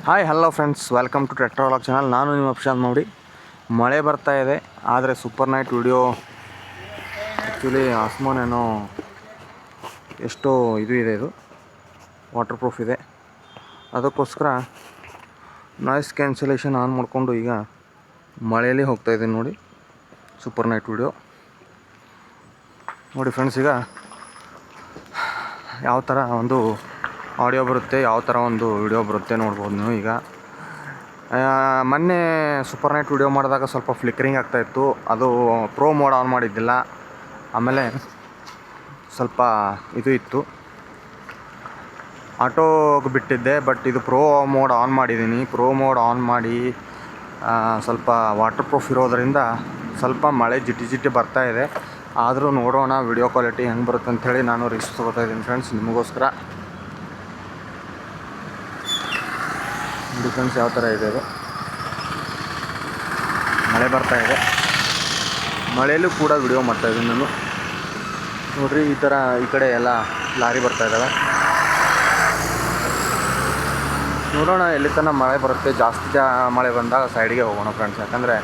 Hi hello friends, welcome to tractor vlog channel. ನಾನು ನಿಮ್ಮ ಪ್ರಶಾಂತ್ ನೋಡಿ. ಮಳೆ ಬರ್ತಾ ಇದೆ, ಆದರೆ ಸೂಪರ್ ನೈಟ್ ವಿಡಿಯೋ ಆ್ಯಕ್ಚುಲಿ ಆಸ್ಮಾನೇನೋ ಎಷ್ಟೋ ಇದು ಇದೆ, ಇದು ವಾಟರ್ ಪ್ರೂಫ್ ಇದೆ. ಅದಕ್ಕೋಸ್ಕರ ನಾಯ್ಸ್ ಕ್ಯಾನ್ಸಲೇಷನ್ ಆನ್ ಮಾಡಿಕೊಂಡು ಈಗ ಮಳೆಯಲ್ಲಿ ಹೋಗ್ತಾಯಿದ್ದೀನಿ ನೋಡಿ. ಸೂಪರ್ ನೈಟ್ ವಿಡಿಯೋ ನೋಡಿ ಫ್ರೆಂಡ್ಸ್. ಈಗ ಯಾವ ಥರ ಒಂದು ಆಡಿಯೋ ಬರುತ್ತೆ, ಯಾವ ಥರ ಒಂದು ವಿಡಿಯೋ ಬರುತ್ತೆ ನೋಡ್ಬೋದು ನೀವು. ಈಗ ಮೊನ್ನೆ ಸೂಪರ್ ನೈಟ್ ವಿಡಿಯೋ ಮಾಡಿದಾಗ ಸ್ವಲ್ಪ ಫ್ಲಿಕ್ಕರಿಂಗ್ ಆಗ್ತಾಯಿತ್ತು. ಅದು ಪ್ರೋ ಮೋಡ್ ಆನ್ ಮಾಡಿದ್ದಿಲ್ಲ. ಆಮೇಲೆ ಸ್ವಲ್ಪ ಇದು ಇತ್ತು, ಆಟೋಗೆ ಬಿಟ್ಟಿದ್ದೆ. ಬಟ್ ಇದು ಪ್ರೋ ಮೋಡ್ ಆನ್ ಮಾಡಿದ್ದೀನಿ. ಪ್ರೋ ಮೋಡ್ ಆನ್ ಮಾಡಿ ಸ್ವಲ್ಪ ವಾಟರ್ ಪ್ರೂಫ್ ಇರೋದರಿಂದ ಸ್ವಲ್ಪ ಮಳೆ ಜಿಟಿ ಜಿಟಿ ಬರ್ತಾಯಿದೆ. ಆದರೂ ನೋಡೋಣ ವಿಡಿಯೋ ಕ್ವಾಲಿಟಿ ಹೆಂಗೆ ಬರುತ್ತೆ ಅಂಥೇಳಿ ನಾನು ರಿಸ್ಕ್ ತೊಗೋತಾಯಿದ್ದೀನಿ ಫ್ರೆಂಡ್ಸ್, ನಿಮಗೋಸ್ಕರ. ಡಿಫ್ರೆನ್ಸ್ ಯಾವ ಥರ ಇದೆ, ಅದು ಮಳೆ ಬರ್ತಾಯಿದೆ. ಮಳೆಯಲ್ಲೂ ಕೂಡ ವಿಡಿಯೋ ಮಾಡ್ತಾಯಿದ್ದೀನಿ ನಾನು. ನೋಡಿರಿ, ಈ ಥರ ಈ ಕಡೆ ಎಲ್ಲ ಲಾರಿ ಬರ್ತಾಯಿದ್ದಾವೆ. ನೋಡೋಣ ಎಲ್ಲಿ ತನಕ ಮಳೆ ಬರುತ್ತೆ. ಜಾಸ್ತಿ ಮಳೆ ಬಂದಾಗ ಸೈಡಿಗೆ ಹೋಗೋಣ ಫ್ರೆಂಡ್ಸ್, ಯಾಕಂದರೆ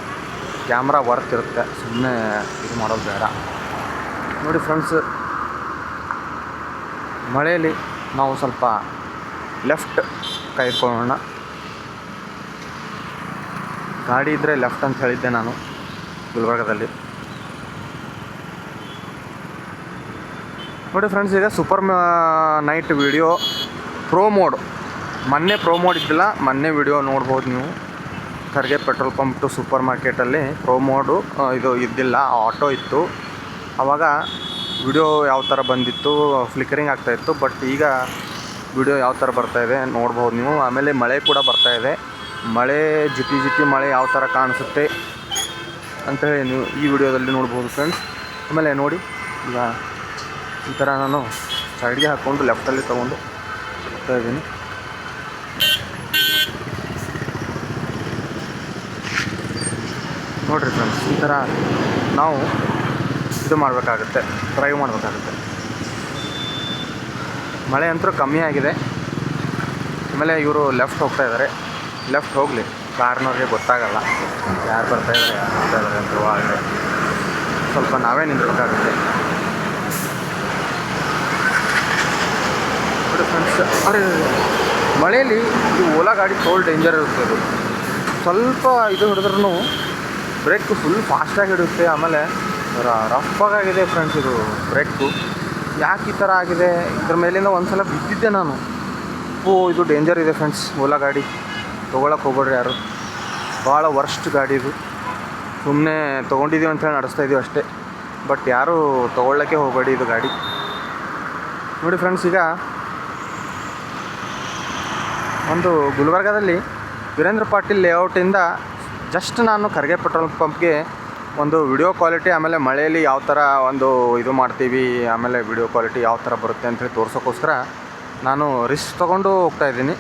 ಕ್ಯಾಮ್ರಾ ವರ್ಕ್ ಇರುತ್ತೆ, ಸುಮ್ಮನೆ ಇದು ಮಾಡೋದು ಬೇಡ. ನೋಡಿ ಫ್ರೆಂಡ್ಸ್, ಮಳೆಯಲ್ಲಿ ನಾವು ಸ್ವಲ್ಪ ಲೆಫ್ಟ್ ಕಾಯ್ಕೊಳ್ಳೋಣ. ಗಾಡಿ ಇದ್ದರೆ ಲೆಫ್ಟ್ ಅಂತ ಹೇಳಿದ್ದೆ ನಾನು ಗುಲ್ಬರ್ಗದಲ್ಲಿ. ನೋಡಿ ಫ್ರೆಂಡ್ಸ್, ಈಗ super night video pro mode, ಮೊನ್ನೆ ಪ್ರೋ ಮೋಡ್ ಇದ್ದಿಲ್ಲ, ಮೊನ್ನೆ ವಿಡಿಯೋ ನೋಡ್ಬೋದು ನೀವು. Kharge petrol pump to super ಮಾರ್ಕೆಟಲ್ಲಿ ಪ್ರೋ ಮೋಡು ಇದು ಇದ್ದಿಲ್ಲ, ಆಟೋ ಇತ್ತು. ಆವಾಗ ವಿಡಿಯೋ ಯಾವ ಥರ ಬಂದಿತ್ತು, ಫ್ಲಿಕ್ಕರಿಂಗ್ ಆಗ್ತಾಯಿತ್ತು. ಬಟ್ ಈಗ ವಿಡಿಯೋ ಯಾವ ಥರ ಬರ್ತಾಯಿದೆ ನೋಡ್ಬೋದು ನೀವು. ಆಮೇಲೆ ಮಳೆ ಕೂಡ ಬರ್ತಾಯಿದೆ. ಮಳೆ ಜಿಟಿ ಜಿಟಿ ಮಳೆ ಯಾವ ಥರ ಕಾಣಿಸುತ್ತೆ ಅಂತೇಳಿ ನೀವು ಈ ವಿಡಿಯೋದಲ್ಲಿ ನೋಡ್ಬೋದು ಫ್ರೆಂಡ್ಸ್. ಆಮೇಲೆ ನೋಡಿ, ಈಗ ಈ ಥರ ನಾನು ಸೈಡ್ಗೆ ಹಾಕ್ಕೊಂಡು ಲೆಫ್ಟಲ್ಲಿ ತೊಗೊಂಡು ಹೋಗ್ತಾಯಿದ್ದೀನಿ. ನೋಡಿರಿ ಫ್ರೆಂಡ್ಸ್, ಈ ಥರ ನಾವು ಇದು ಮಾಡಬೇಕಾಗುತ್ತೆ, ಡ್ರೈವ್ ಮಾಡಬೇಕಾಗುತ್ತೆ. ಮಳೆ ಅಂತೂ ಕಮ್ಮಿ ಆಗಿದೆ. ಆಮೇಲೆ ಇವರು ಲೆಫ್ಟ್ ಹೋಗ್ತಾಯಿದ್ದಾರೆ. ಲೆಫ್ಟ್ ಹೋಗಲಿ, ಕಾರ್ನವ್ರಿಗೆ ಗೊತ್ತಾಗಲ್ಲ ಯಾರು ಬರ್ತಾಯಿದ್ದಾರೆ, ಯಾರು ಹೋಗ್ತಾಯಿದ್ದಾರೆ ಅಂತ. ಒಳಗಡೆ ಸ್ವಲ್ಪ ನಾವೇ ನಿಂತಿರಬೇಕಾಗುತ್ತೆ. ನೋಡಿ ಫ್ರೆಂಡ್ಸ್, ಅರೆ ಮಳೆಯಲ್ಲಿ ಈ ಓಲಾ ಗಾಡಿ ತೋಲ್ ಡೇಂಜರ್ ಇರುತ್ತೆ. ಅದು ಸ್ವಲ್ಪ ಇದು ಹಿಡಿದ್ರೂ ಬ್ರೇಕು ಫುಲ್ ಫಾಸ್ಟಾಗಿ ಹಿಡಿಯುತ್ತೆ. ಆಮೇಲೆ ರಫಾಗಿದೆ ಫ್ರೆಂಡ್ಸ್ ಇದು ಬ್ರೇಕು. ಯಾಕೆ ಈ ಥರ ಆಗಿದೆ, ಇದ್ರ ಮೇಲಿಂದ ಒಂದು ಸಲ ಬಿದ್ದಿದ್ದೆ ನಾನು. ಇದು ಡೇಂಜರ್ ಇದೆ ಫ್ರೆಂಡ್ಸ್. ಓಲಾ ಗಾಡಿ ತೊಗೊಳಕ್ಕೆ ಹೋಗ್ಬೇಡ್ರಿ ಯಾರು, ಭಾಳ ವರ್ಸ್ಟ್ ಗಾಡಿ ಇದು. ಸುಮ್ಮನೆ ತೊಗೊಂಡಿದ್ದೀವಿ ಅಂಥೇಳಿ ನಡೆಸ್ತಾಯಿದ್ದೀವಿ ಅಷ್ಟೇ. ಬಟ್ ಯಾರೂ ತೊಗೊಳ್ಳೋಕ್ಕೆ ಹೋಗಬೇಡಿ ಇದು ಗಾಡಿ. ನೋಡಿ ಫ್ರೆಂಡ್ಸ್, ಈಗ ಒಂದು ಗುಲ್ಬರ್ಗದಲ್ಲಿ ವೀರೇಂದ್ರ ಪಾಟೀಲ್ ಲೇಔಟಿಂದ ಜಸ್ಟ್ ನಾನು ಖರ್ಗೆ ಪೆಟ್ರೋಲ್ ಪಂಪ್ಗೆ ಒಂದು ವಿಡಿಯೋ ಕ್ವಾಲಿಟಿ, ಆಮೇಲೆ ಮಳೆಯಲ್ಲಿ ಯಾವ ಥರ ಒಂದು ಇದು ಮಾಡ್ತೀವಿ, ಆಮೇಲೆ ವಿಡಿಯೋ ಕ್ವಾಲಿಟಿ ಯಾವ ಥರ ಬರುತ್ತೆ ಅಂಥೇಳಿ ತೋರ್ಸೋಕ್ಕೋಸ್ಕರ ನಾನು ರಿಸ್ಕ್ ತೊಗೊಂಡು ಹೋಗ್ತಾಯಿದ್ದೀನಿ.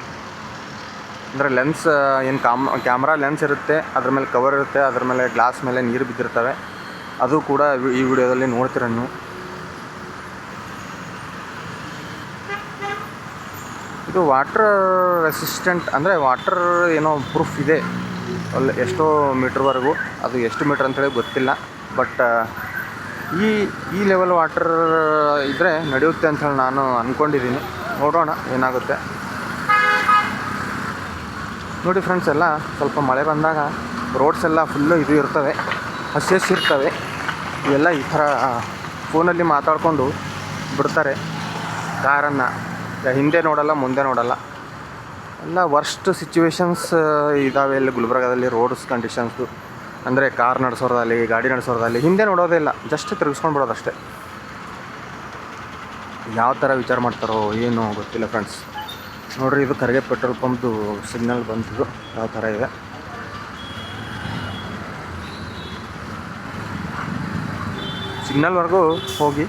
ಅಂದರೆ ಲೆನ್ಸ್ ಏನು ಕ್ಯಾಮ್ರಾ ಲೆನ್ಸ್ ಇರುತ್ತೆ, ಅದ್ರ ಮೇಲೆ ಕವರ್ ಇರುತ್ತೆ, ಅದ್ರ ಮೇಲೆ ಗ್ಲಾಸ್ ಮೇಲೆ ನೀರು ಬಿದ್ದಿರ್ತವೆ. ಅದು ಕೂಡ ಈ ವಿಡಿಯೋದಲ್ಲಿ ನೋಡ್ತೀರ ನೀವು. ಇದು ವಾಟರ್ ರೆಸಿಸ್ಟೆಂಟ್, ಅಂದರೆ ವಾಟರ್ ಏನೋ ಪ್ರೂಫ್ ಇದೆ ಅಲ್ಲಿ ಎಷ್ಟೋ ಮೀಟ್ರ್ವರೆಗೂ. ಅದು ಎಷ್ಟು ಮೀಟ್ರ್ ಅಂತೇಳಿ ಗೊತ್ತಿಲ್ಲ. ಬಟ್ ಈ ಲೆವೆಲ್ ವಾಟರ್ ಇದ್ದರೆ ನಡೆಯುತ್ತೆ ಅಂಥೇಳಿ ನಾನು ಅಂದ್ಕೊಂಡಿದ್ದೀನಿ. ನೋಡೋಣ ಏನಾಗುತ್ತೆ. ನೋಡಿ ಫ್ರೆಂಡ್ಸ್, ಎಲ್ಲ ಸ್ವಲ್ಪ ಮಳೆ ಬಂದಾಗ ರೋಡ್ಸ್ ಎಲ್ಲ ಫುಲ್ಲು ಇದು ಇರ್ತವೆ, ಹಸಿ ಇರ್ತವೆ. ಇವೆಲ್ಲ ಈ ಥರ ಫೋನಲ್ಲಿ ಮಾತಾಡಿಕೊಂಡು ಬಿಡ್ತಾರೆ ಕಾರನ್ನು. ಹಿಂದೆ ನೋಡಲ್ಲ, ಮುಂದೆ ನೋಡಲ್ಲ. ಎಲ್ಲ ವರ್ಸ್ಟ್ ಸಿಚುವೇಶನ್ಸ್ ಇದ್ದಾವೆ ಇಲ್ಲಿ ಗುಲ್ಬರ್ಗದಲ್ಲಿ. ರೋಡ್ಸ್ ಕಂಡೀಷನ್ಸು ಅಂದರೆ ಕಾರ್ ನಡೆಸೋರಲ್ಲಿ, ಗಾಡಿ ನಡೆಸೋರಲ್ಲಿ ಹಿಂದೆ ನೋಡೋದೇ ಇಲ್ಲ, ಜಸ್ಟ್ ತಿರುಗಿಸ್ಕೊಂಡು ಬಿಡೋದು ಅಷ್ಟೇ. ಯಾವ ಥರ ವಿಚಾರ ಮಾಡ್ತಾರೋ ಏನೋ ಗೊತ್ತಿಲ್ಲ ಫ್ರೆಂಡ್ಸ್. ನೋಡಿರಿ, ಇದು ಖರ್ಗೆ ಪೆಟ್ರೋಲ್ ಪಂಪ್ದು ಸಿಗ್ನಲ್ ಬಂತಿದ್ದು ಯಾವ ಥರ ಇದೆ. ಸಿಗ್ನಲ್ವರೆಗೂ ಹೋಗಿ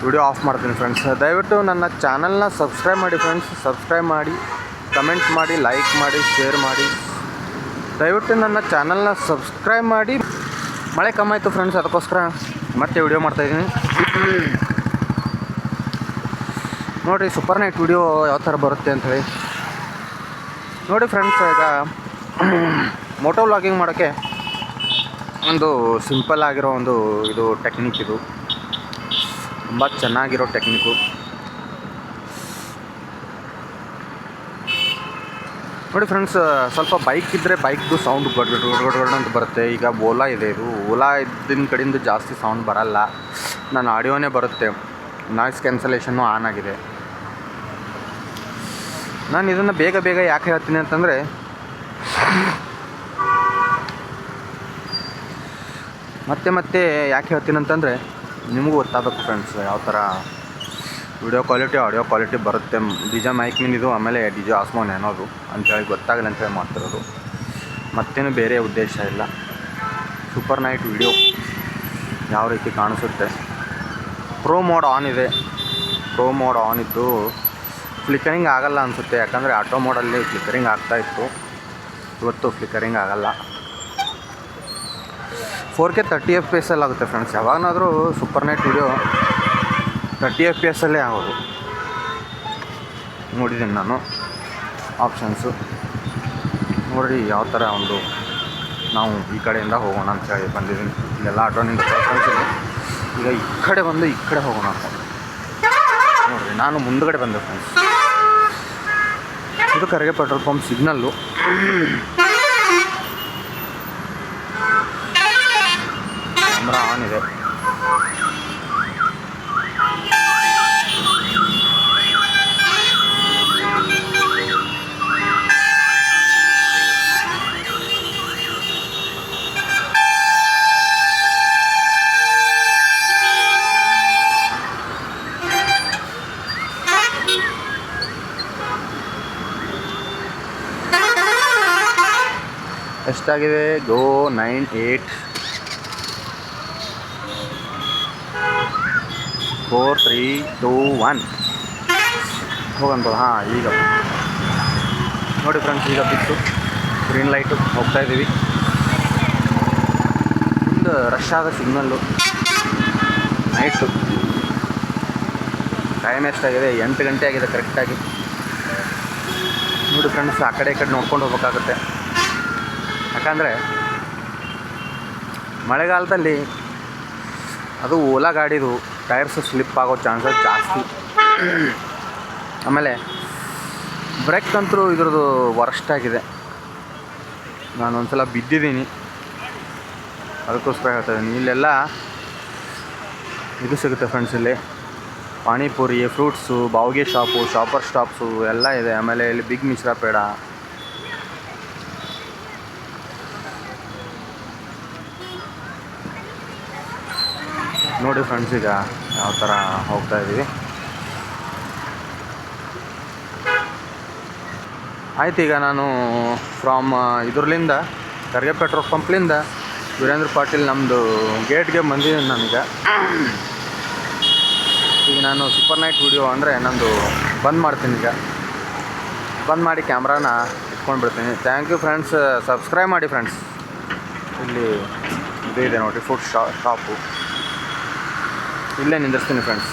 ವಿಡಿಯೋ ಆಫ್ ಮಾಡ್ತೀನಿ ಫ್ರೆಂಡ್ಸ್. ದಯವಿಟ್ಟು ನನ್ನ ಚಾನಲ್ನ ಸಬ್ಸ್ಕ್ರೈಬ್ ಮಾಡಿ ಫ್ರೆಂಡ್ಸ್. ಸಬ್ಸ್ಕ್ರೈಬ್ ಮಾಡಿ, ಕಮೆಂಟ್ ಮಾಡಿ, ಲೈಕ್ ಮಾಡಿ, ಶೇರ್ ಮಾಡಿ. ದಯವಿಟ್ಟು ನನ್ನ ಚಾನಲ್ನ ಸಬ್ಸ್ಕ್ರೈಬ್ ಮಾಡಿ. ಮಳೆ ಕಮ್ಮಾಯಿತು ಫ್ರೆಂಡ್ಸ್, ಅದಕ್ಕೋಸ್ಕರ ಮತ್ತೆ ವಿಡಿಯೋ ಮಾಡ್ತಾಯಿದ್ದೀನಿ. ನೋಡಿರಿ ಸೂಪರ್ ನೈಟ್ ವಿಡಿಯೋ ಯಾವ ಥರ ಬರುತ್ತೆ ಅಂಥೇಳಿ. ನೋಡಿ ಫ್ರೆಂಡ್ಸ್, ಈಗ ಮೋಟೋ ವ್ಲಾಗಿಂಗ್ ಮಾಡೋಕ್ಕೆ ಒಂದು ಸಿಂಪಲ್ ಆಗಿರೋ ಒಂದು ಇದು ಟೆಕ್ನಿಕ್. ಇದು ತುಂಬ ಚೆನ್ನಾಗಿರೋ ಟೆಕ್ನಿಕ್ಕು. ನೋಡಿ ಫ್ರೆಂಡ್ಸ್, ಸ್ವಲ್ಪ ಬೈಕ್ ಇದ್ದರೆ ಬೈಕ್ದು ಸೌಂಡ್ ಗಡ್ ಅಂತ ಬರುತ್ತೆ. ಈಗ ಓಲಾ ಇದೆ, ಇದು ಓಲಾ ಇದ್ದಿನ ಕಡೆಯಿಂದ ಜಾಸ್ತಿ ಸೌಂಡ್ ಬರಲ್ಲ. ನನ್ನ ಆಡಿಯೋನೇ ಬರುತ್ತೆ. ನಾಯ್ಸ್ ಕ್ಯಾನ್ಸಲೇಷನ್ನು ಆನ್ ಆಗಿದೆ. ನಾನು ಇದನ್ನು ಬೇಗ ಬೇಗ ಯಾಕೆ ಹೇಳ್ತೀನಿ ಅಂತಂದರೆ, ಮತ್ತೆ ಯಾಕೆ ಹೇಳ್ತೀನಿ ಅಂತಂದರೆ ನಿಮಗೂ ಗೊತ್ತಾಗಬೇಕು ಫ್ರೆಂಡ್ಸ್, ಯಾವ ಥರ ವಿಡಿಯೋ ಕ್ವಾಲಿಟಿ ಆಡಿಯೋ ಕ್ವಾಲಿಟಿ ಬರುತ್ತೆ. ಡಿಜೆ ಮೈಕ್ ಇದು, ಆಮೇಲೆ ಡಿಜೆ ಆಸ್ಮೋನ್ ಏನೋದು ಅಂಥೇಳಿ ಗೊತ್ತಾಗಲಿ ಅಂತೇಳಿ ಮಾಡ್ತಿರೋದು. ಮತ್ತೇನು ಬೇರೆ ಉದ್ದೇಶ ಇಲ್ಲ. ಸೂಪರ್ ನೈಟ್ ವಿಡಿಯೋ ಯಾವ ರೀತಿ ಕಾಣಿಸುತ್ತೆ. ಪ್ರೋ ಮೋಡ್ ಆನ್ ಇದೆ. ಪ್ರೋ ಮೋಡ್ ಆನ್ ಇದ್ದು ಫ್ಲಿಕರಿಂಗ್ ಆಗಲ್ಲ ಅನಿಸುತ್ತೆ, ಯಾಕಂದರೆ ಆಟೋ ಮೋಡಲ್ಲಿ ಫ್ಲಿಕರಿಂಗ್ ಆಗ್ತಾಯಿತ್ತು. ಇವತ್ತು ಫ್ಲಿಕರಿಂಗ್ ಆಗಲ್ಲ. 4K 30 FPS ಆಗುತ್ತೆ ಫ್ರೆಂಡ್ಸ್. ಯಾವಾಗನಾದರೂ ಸೂಪರ್ ನೈಟ್ ವಿಡಿಯೋ 30 FPS ಆಗೋದು ನೋಡಿದ್ದೀನಿ ನಾನು ಆಪ್ಷನ್ಸು. ನೋಡಿರಿ ಯಾವ ಥರ ಒಂದು ನಾವು ಈ ಕಡೆಯಿಂದ ಹೋಗೋಣ ಅಂತ ಹೇಳಿ ಬಂದಿದ್ದೀನಿ. ಇಲ್ಲೆಲ್ಲ ಆಟೋ ನಿಂತು ಫ್ರೆಂಡ್ಸ್ ಇದೆ. ಈಗ ಈ ಕಡೆ ಬಂದು ಈ ಕಡೆ ಹೋಗೋಣ ಅಂತ ನೋಡಿರಿ. ನಾನು ಮುಂದುಗಡೆ ಬಂದೆ ಫ್ರೆಂಡ್ಸ್. ಇದು ಕರೆಗೆ petrol pump signal. Camera on ಇದೆ. ಎಷ್ಟಾಗಿದೆ? ಗೋ 9, 8, 4, 3, 2, 1 ಹೋಗಂತ. ಹಾಂ, ಈಗ ನೋಡಿ ಫ್ರೆಂಡ್ಸ್, ಈಗ ಬಿತ್ತು ಗ್ರೀನ್ ಲೈಟು. ಹೋಗ್ತಾ ಇದ್ದೀವಿ. ಒಂದು ರಶ್ ಆದ ಸಿಗ್ನಲ್ಲು. ನೈಟು ಟೈಮ್ ಎಷ್ಟಾಗಿದೆ? 8 ಗಂಟೆ ಆಗಿದೆ ಕರೆಕ್ಟಾಗಿ. ನೋಡಿ ಫ್ರೆಂಡ್ಸ್, ಆ ಕಡೆ ಈ ಕಡೆ ನೋಡ್ಕೊಂಡು ಹೋಗ್ಬೇಕಾಗುತ್ತೆ. ಯಾಕಂದರೆ ಮಳೆಗಾಲದಲ್ಲಿ ಅದು ಓಲಾ ಗಾಡಿದು ಟೈರ್ಸು ಸ್ಲಿಪ್ ಆಗೋ ಚಾನ್ಸಸ್ ಜಾಸ್ತಿ. ಆಮೇಲೆ ಬ್ರೇಕ್ ಅಂತೂ ಇದ್ರದ್ದು ವರ್ಸ್ಟ್ ಆಗಿದೆ. ನಾನು ಒಂದು ಸಲ ಬಿದ್ದಿದ್ದೀನಿ, ಅದಕ್ಕೋಸ್ಕರ ಹೇಳ್ತಾ ಇದ್ದೀನಿ. ಇಲ್ಲೆಲ್ಲ ಇದು ಸಿಗುತ್ತೆ ಫ್ರೆಂಡ್ಸ್. ಇಲ್ಲಿ ಪಾನಿಪುರಿ, ಫ್ರೂಟ್ಸು, ಬಾವಿಗೆ ಶಾಪು, ಶಾಪರ್ ಸ್ಟಾಪ್ಸು ಎಲ್ಲ ಇದೆ. ಆಮೇಲೆ ಇಲ್ಲಿ ಬಿಗ್ ಮಿಶ್ರಾ ಪೇಡ. ನೋಡಿ ಫ್ರೆಂಡ್ಸ್, ಈಗ ಯಾವ ಥರ ಹೋಗ್ತಾ ಇದ್ದೀವಿ. ಆಯ್ತು, ಈಗ ನಾನು from ಇದ್ರಲಿಂದ Kharge petrol ಪಂಪ್ಲಿಂದ Veerendra Patil ನಮ್ಮದು ಗೇಟ್ಗೆ ಬಂದಿದ್ದೀನಿ ನಾನೀಗ. ಈಗ ನಾನು ಸೂಪರ್ ನೈಟ್ ವಿಡಿಯೋ ಅಂದರೆ ನಂದು ಬಂದ್ ಮಾಡ್ತೀನಿ. ಈಗ ಬಂದ್ ಮಾಡಿ ಕ್ಯಾಮ್ರಾನ ಇಟ್ಕೊಂಡು ಬಿಡ್ತೀನಿ. Thank you friends. ಸಬ್ಸ್ಕ್ರೈಬ್ ಮಾಡಿ ಫ್ರೆಂಡ್ಸ್. ಇಲ್ಲಿ ಇದು ಇದೆ ನೋಡಿ, ಫುಡ್ ಶಾಪು. ಇಲ್ಲೇ ನಿಂದಿರ್ತೀನಿ ಫ್ರೆಂಡ್ಸ್.